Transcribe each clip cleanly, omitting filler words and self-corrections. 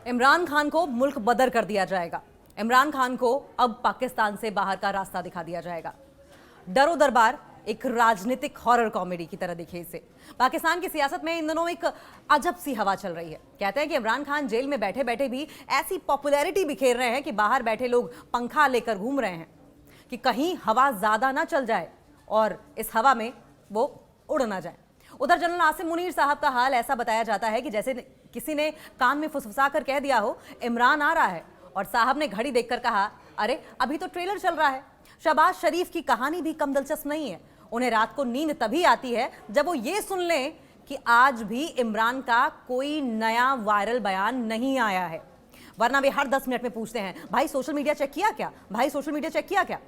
इमरान खान को मुल्क बदर कर दिया जाएगा। इमरान खान को अब पाकिस्तान से बाहर का रास्ता दिखा दिया जाएगा। डरो दरबार एक राजनीतिक हॉरर कॉमेडी की तरह दिखे इसे। पाकिस्तान की सियासत में इन दिनों एक अजब सी हवा चल रही है। कहते हैं कि इमरान खान जेल में बैठे बैठे भी ऐसी पॉपुलैरिटी बिखेर रहे हैं कि बाहर बैठे लोग पंखा लेकर घूम रहे हैं कि कहीं हवा ज्यादा ना चल जाए और इस हवा में वो उड़ ना जाए। उधर जनरल आसिम मुनीर साहब का हाल ऐसा बताया जाता है कि जैसे किसी ने कान में फुसफुसा कर कह दिया हो इमरान आ रहा है, और साहब ने घड़ी देखकर कहा अरे अभी तो ट्रेलर चल रहा है। शहबाज शरीफ की कहानी भी कम दिलचस्प नहीं है। उन्हें रात को नींद तभी आती है जब वो ये सुन लें कि आज भी इमरान का कोई नया वायरल बयान नहीं आया है, वरना वे हर 10 मिनट में पूछते हैं भाई सोशल मीडिया चेक किया क्या, भाई सोशल मीडिया चेक किया क्या।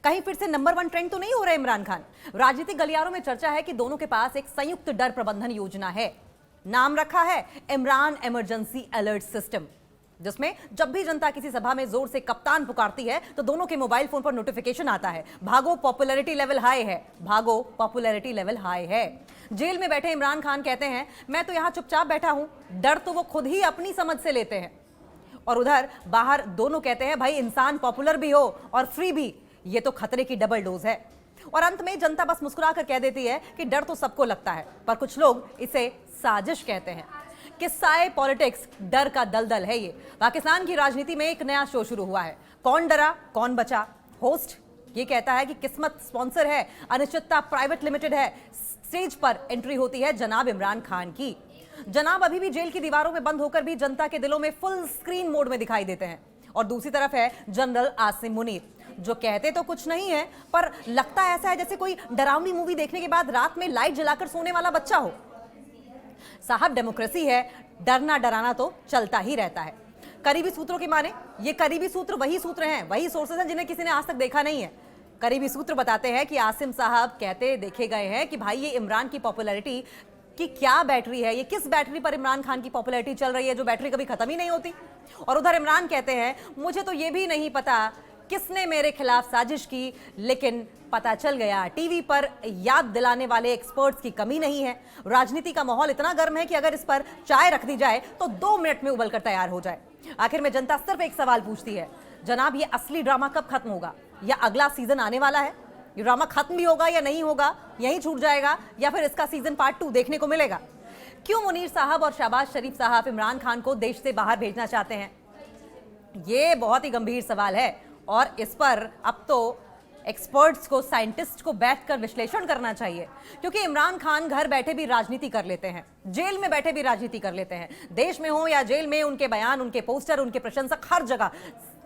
कहीं फिर से नंबर 1 ट्रेंड तो नहीं हो रहा इमरान खान। राजनीतिक गलियारों में चर्चा है कि दोनों के पास एक संयुक्त डर प्रबंधन योजना है। नाम रखा है इमरान इमरजेंसी अलर्ट सिस्टम, जिसमें जब भी जनता किसी सभा में जोर से कप्तान पुकारती है तो दोनों के मोबाइल फोन पर नोटिफिकेशन आता है, भागो पॉपुलैरिटी लेवल हाई है, भागो पॉपुलैरिटी लेवल हाई है। जेल में बैठे इमरान खान कहते हैं मैं तो यहां चुपचाप बैठा हूं, डर तो वो खुद ही अपनी समझ से लेते हैं। और उधर बाहर दोनों कहते हैं भाई इंसान पॉपुलर भी हो और फ्री भी, ये तो खतरे की डबल डोज है। और अंत में जनता बस मुस्कुरा कर कह देती है कि डर तो सबको लगता है, पर कुछ लोग इसे साजिश कहते हैं। किस्साए पॉलिटिक्स डर का दलदल है ये। पाकिस्तान की राजनीति में एक नया शो शुरू हुआ है, कौन डरा कौन बचा। होस्ट ये कहता है कि किस्मत स्पॉन्सर है, अनिश्चितता प्राइवेट लिमिटेड है। स्टेज पर एंट्री होती है जनाब इमरान खान की। जनाब अभी भी जेल की दीवारों में बंद होकर भी जनता के दिलों में फुल स्क्रीन मोड में दिखाई देते हैं। और दूसरी तरफ है जनरल आसिम मुनीर, जो कहते तो कुछ नहीं है पर लगता ऐसा है जैसे कोई डरावनी मूवी देखने के बाद रात में लाइट जलाकर सोने वाला बच्चा हो। साहब डेमोक्रेसी है, डरना डराना तो चलता ही रहता है। करीबी सूत्रों की माने ये करीबी सूत्र वही सूत्र हैं, वही सोर्सेस हैं जिन्हें किसी ने आज तक देखा नहीं है। करीबी सूत्र बताते हैं कि आसिम साहब कहते देखे गए हैं कि भाई ये इमरान की पॉपुलैरिटी की क्या बैटरी है, ये किस बैटरी पर इमरान खान की पॉपुलैरिटी चल रही है जो बैटरी कभी खत्म ही नहीं होती। और उधर इमरान कहते हैं मुझे तो ये भी नहीं पता किसने मेरे खिलाफ साजिश की, लेकिन पता चल गया टीवी पर याद दिलाने वाले एक्सपर्ट्स की कमी नहीं है। राजनीति का माहौल इतना गर्म है कि अगर इस पर चाय रख दी जाए तो 2 मिनट में उबलकर तैयार हो जाए। आखिर में जनता सिर्फ एक सवाल पूछती है, जनाब ये असली ड्रामा कब खत्म होगा, या अगला सीजन आने वाला है? ये ड्रामा खत्म भी होगा या नहीं होगा, यहीं छूट जाएगा, या फिर इसका सीजन पार्ट 2 देखने को मिलेगा? क्यों मुनीर साहब और शहबाज शरीफ साहब इमरान खान को देश से बाहर भेजना चाहते हैं? ये बहुत ही गंभीर सवाल है और इस पर अब तो एक्सपर्ट्स को, साइंटिस्ट को बैठकर विश्लेषण करना चाहिए। क्योंकि इमरान खान घर बैठे भी राजनीति कर लेते हैं, जेल में बैठे भी राजनीति कर लेते हैं। देश में हो या जेल में उनके बयान, उनके पोस्टर, उनके प्रशंसक हर जगह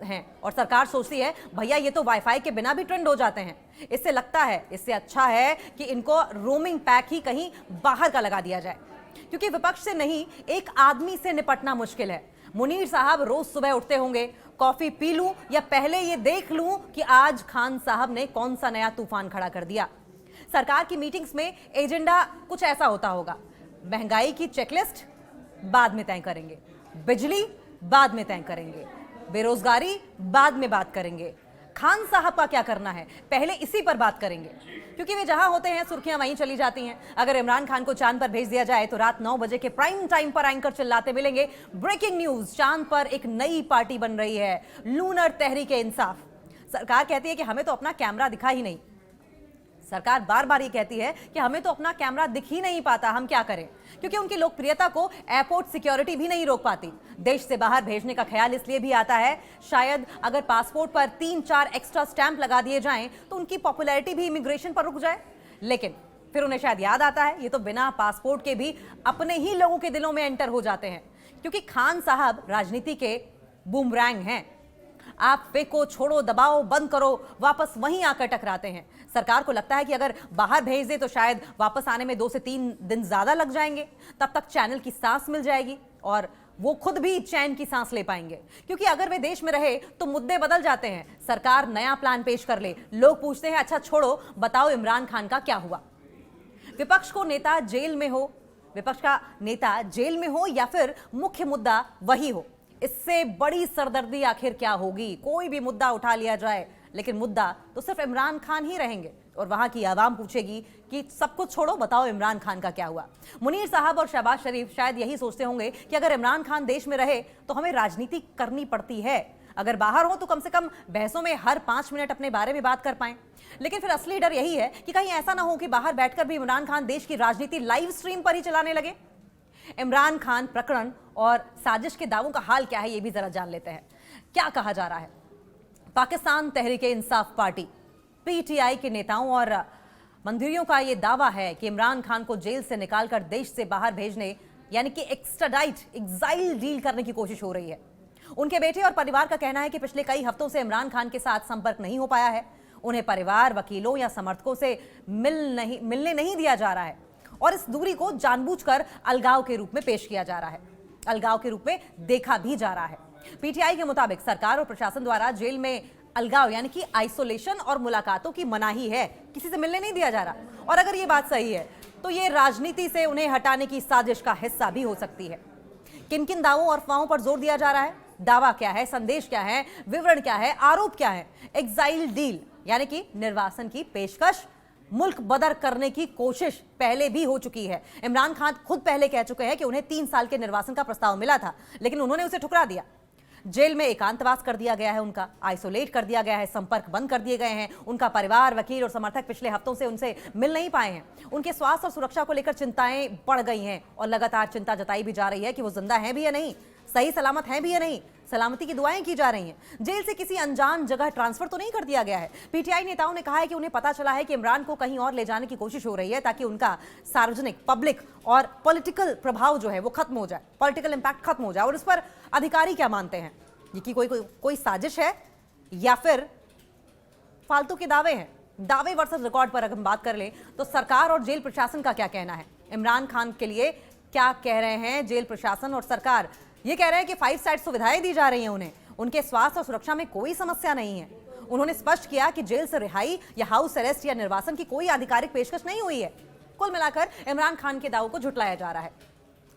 हैं। और सरकार सोचती है भैया ये तो वाईफाई के बिना भी ट्रेंड हो जाते हैं। इससे लगता है, इससे अच्छा है कि इनको रोमिंग पैक ही कहीं बाहर का लगा दिया जाए, क्योंकि विपक्ष से नहीं एक आदमी से निपटना मुश्किल है। मुनीर साहब रोज सुबह उठते होंगे, कॉफी पी लूं या पहले ये देख लूं कि आज खान साहब ने कौन सा नया तूफान खड़ा कर दिया। सरकार की मीटिंग्स में एजेंडा कुछ ऐसा होता होगा, महंगाई की चेकलिस्ट बाद में तय करेंगे, बिजली बाद में तय करेंगे, बेरोजगारी बाद में बात करेंगे, खान साहब का क्या करना है पहले इसी पर बात करेंगे। क्योंकि वे जहां होते हैं सुर्खियां वहीं चली जाती हैं। अगर इमरान खान को चांद पर भेज दिया जाए तो रात 9 बजे के प्राइम टाइम पर एंकर चिल्लाते मिलेंगे ब्रेकिंग न्यूज, चांद पर एक नई पार्टी बन रही है, लूनर तहरीके इंसाफ। सरकार कहती है कि हमें तो अपना कैमरा दिखा ही नहीं। सरकार बार बार ये कहती है कि हमें तो अपना कैमरा दिख ही नहीं पाता, हम क्या करें? क्योंकि उनकी लोकप्रियता को एयरपोर्ट सिक्योरिटी भी नहीं रोक पाती। देश से बाहर भेजने का ख्याल इसलिए भी आता है शायद अगर पासपोर्ट पर 3-4 एक्स्ट्रा स्टैंप लगा दिए जाएं तो उनकी पॉपुलैरिटी भी इमिग्रेशन पर रुक जाए। लेकिन फिर उन्हें शायद याद आता है ये तो बिना पासपोर्ट के भी अपने ही लोगों के दिलों में एंटर हो जाते हैं। क्योंकि खान साहब राजनीति के बूमरैंग हैं। आप फेंको, छोड़ो, दबाओ, बंद करो, वापस वहीं आकर टकराते हैं। सरकार को लगता है कि अगर बाहर भेज दे तो शायद वापस आने में 2 से 3 दिन ज्यादा लग जाएंगे, तब तक चैनल की सांस मिल जाएगी और वो खुद भी चैन की सांस ले पाएंगे। क्योंकि अगर वे देश में रहे तो मुद्दे बदल जाते हैं, सरकार नया प्लान पेश कर ले, लोग पूछते हैं अच्छा छोड़ो, बताओ इमरान खान का क्या हुआ। विपक्ष को नेता जेल में हो, विपक्ष का नेता जेल में हो या फिर मुख्य मुद्दा वही हो, इससे बड़ी सरदर्दी आखिर क्या होगी? कोई भी मुद्दा उठा लिया जाए लेकिन मुद्दा तो सिर्फ इमरान खान ही रहेंगे। और वहां की आवाम पूछेगी कि सब कुछ छोड़ो, बताओ इमरान खान का क्या हुआ। मुनीर साहब और शहबाज शरीफ शायद यही सोचते होंगे कि अगर इमरान खान देश में रहे तो हमें राजनीति करनी पड़ती है, अगर बाहर हो तो कम से कम बहसों में हर 5 मिनट अपने बारे में बात कर पाएं। लेकिन फिर असली डर यही है कि कहीं ऐसा ना हो कि बाहर बैठकर भी इमरान खान देश की राजनीति लाइव स्ट्रीम पर ही चलाने लगे। इमरान खान प्रकरण और साजिश के दावों का हाल क्या है, ये भी जरा जान लेते हैं। क्या कहा जा रहा है? पाकिस्तान तहरीक-ए-इंसाफ पार्टी पीटीआई के नेताओं और मंत्रियों का यह दावा है कि इमरान खान को जेल से निकालकर देश से बाहर भेजने यानी कि एक्साइल डील करने की कोशिश हो रही है। उनके बेटे और परिवार का कहना है कि पिछले कई हफ्तों से इमरान खान के साथ संपर्क नहीं हो पाया है। उन्हें परिवार, वकीलों या समर्थकों से मिलने नहीं दिया जा रहा है और इस दूरी को जानबूझकर अलगाव के रूप में पेश किया जा रहा है, अलगाव के रूप में देखा भी जा रहा है। पीटीआई के मुताबिक सरकार और प्रशासन द्वारा जेल में अलगाव यानी कि आइसोलेशन और मुलाकातों की मनाही है, किसी से मिलने नहीं दिया जा रहा। और अगर ये बात सही है तो ये राजनीति से उन्हें हटाने की साजिश का हिस्सा भी हो सकती है। किन किन दावों और अफवाहों पर जोर दिया जा रहा है? दावा क्या है, संदेश क्या है, विवरण क्या है, आरोप क्या है? एक्साइल डील यानी कि निर्वासन की पेशकश, मुल्क बदर करने की कोशिश पहले भी हो चुकी है। इमरान खान खुद पहले कह चुके हैं कि उन्हें 3 साल के निर्वासन का प्रस्ताव मिला था, लेकिन उन्होंने उसे ठुकरा दिया। जेल में एकांतवास कर दिया गया है, उनका आइसोलेट कर दिया गया है, संपर्क बंद कर दिए गए हैं। उनका परिवार, वकील और समर्थक पिछले हफ्तों से उनसे मिल नहीं पाए हैं। उनके स्वास्थ्य और सुरक्षा को लेकर चिंताएं बढ़ गई हैं और लगातार चिंता जताई भी जा रही है कि वो जिंदा हैं भी या नहीं, सही सलामत हैं भी या नहीं। सलामती की दुआएं की जा रही हैं। जेल से किसी अनजान जगह ट्रांसफर तो नहीं कर दिया गया है। पीटीआई नेताओं ने कहा है कि उन्हें पता चला है कि इमरान को कहीं और ले जाने की कोशिश हो रही है ताकि उनका सार्वजनिक, पब्लिक और पॉलिटिकल प्रभाव जो है वो खत्म हो जाए, पॉलिटिकल इंपैक्ट खत्म हो जाए। और इस पर अधिकारी क्या मानते हैं? ये कि कोई साजिश है या फिर फालतू के दावे हैं? दावे वर्सेस रिकॉर्ड पर अगर हम बात कर लें तो सरकार और जेल प्रशासन का क्या कहना है? इमरान खान के लिए क्या कह रहे हैं जेल प्रशासन और सरकार? ये कह रहे हैं कि 5 स्टार सुविधाएं दी जा रही हैं उन्हें, उनके स्वास्थ्य और सुरक्षा में कोई समस्या नहीं है। उन्होंने स्पष्ट किया कि जेल से रिहाई या हाउस अरेस्ट या निर्वासन की कोई आधिकारिक पेशकश नहीं हुई है। कुल मिलाकर इमरान खान के दावों को झुटलाया जा रहा है।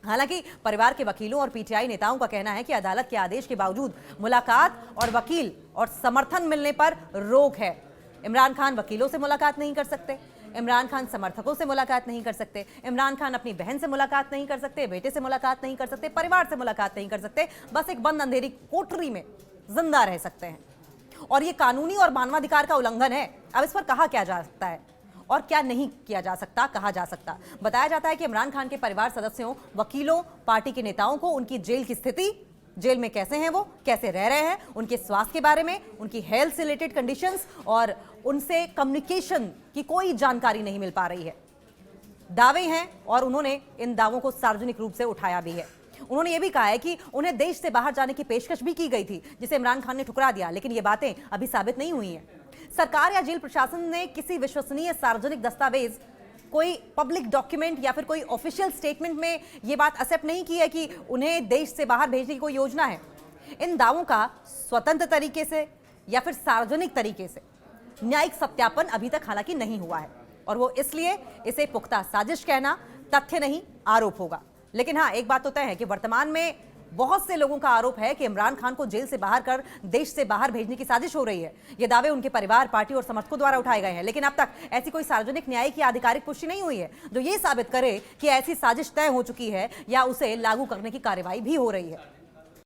हालांकि परिवार के वकीलों और पीटीआई नेताओं का कहना है कि अदालत के आदेश के बावजूद मुलाकात और वकील और समर्थन मिलने पर रोक है। इमरान खान वकीलों से मुलाकात नहीं कर सकते, इमरान खान समर्थकों से मुलाकात नहीं कर सकते, इमरान खान अपनी बहन से मुलाकात नहीं कर सकते, बेटे से मुलाकात नहीं कर सकते, परिवार से मुलाकात नहीं कर सकते। बस एक बंद अंधेरी कोठरी में जिंदा रह सकते हैं और ये कानूनी और मानवाधिकार का उल्लंघन है। अब इस पर कहा क्या जा सकता है और क्या नहीं किया जा सकता, कहा जा सकता। बताया जाता है कि इमरान खान के परिवार सदस्यों, वकीलों, पार्टी के नेताओं को उनकी जेल की स्थिति, जेल में कैसे हैं वो, कैसे रह रहे हैं, उनके स्वास्थ्य के बारे में, उनकी हेल्थ से रिलेटेड कंडीशंस और उनसे कम्युनिकेशन की कोई जानकारी नहीं मिल पा रही है। दावे हैं और उन्होंने इन दावों को सार्वजनिक रूप से उठाया भी है। उन्होंने ये भी कहा है कि उन्हें देश से बाहर जाने की पेशकश भी की गई थी, जिसे इमरान खान ने ठुकरा दिया, लेकिन ये बातें अभी साबित नहीं हुई हैं। सरकार या जेल प्रशासन ने किसी विश्वसनीय सार्वजनिक दस्तावेज, कोई पब्लिक डॉक्यूमेंट या फिर कोई ऑफिशियल स्टेटमेंट में ये बात एक्सेप्ट नहीं की है कि उन्हें देश से बाहर भेजने की कोई योजना है। इन दावों का स्वतंत्र तरीके से या फिर सार्वजनिक तरीके से न्यायिक सत्यापन अभी तक हालांकि नहीं हुआ है और वो इसलिए इसे पुख्ता साजिश कहना तथ्य नहीं, आरोप होगा। लेकिन हाँ, एक बात तो तय है कि वर्तमान में बहुत से लोगों का आरोप है कि इमरान खान को जेल से बाहर कर देश से बाहर भेजने की साजिश हो रही है। ये दावे उनके परिवार, पार्टी और समर्थकों द्वारा उठाए गए हैं, लेकिन अब तक ऐसी कोई सार्वजनिक न्यायिक या आधिकारिक पुष्टि नहीं हुई है जो ये साबित करे कि ऐसी साजिश तय हो चुकी है या उसे लागू करने की कार्रवाई भी हो रही है।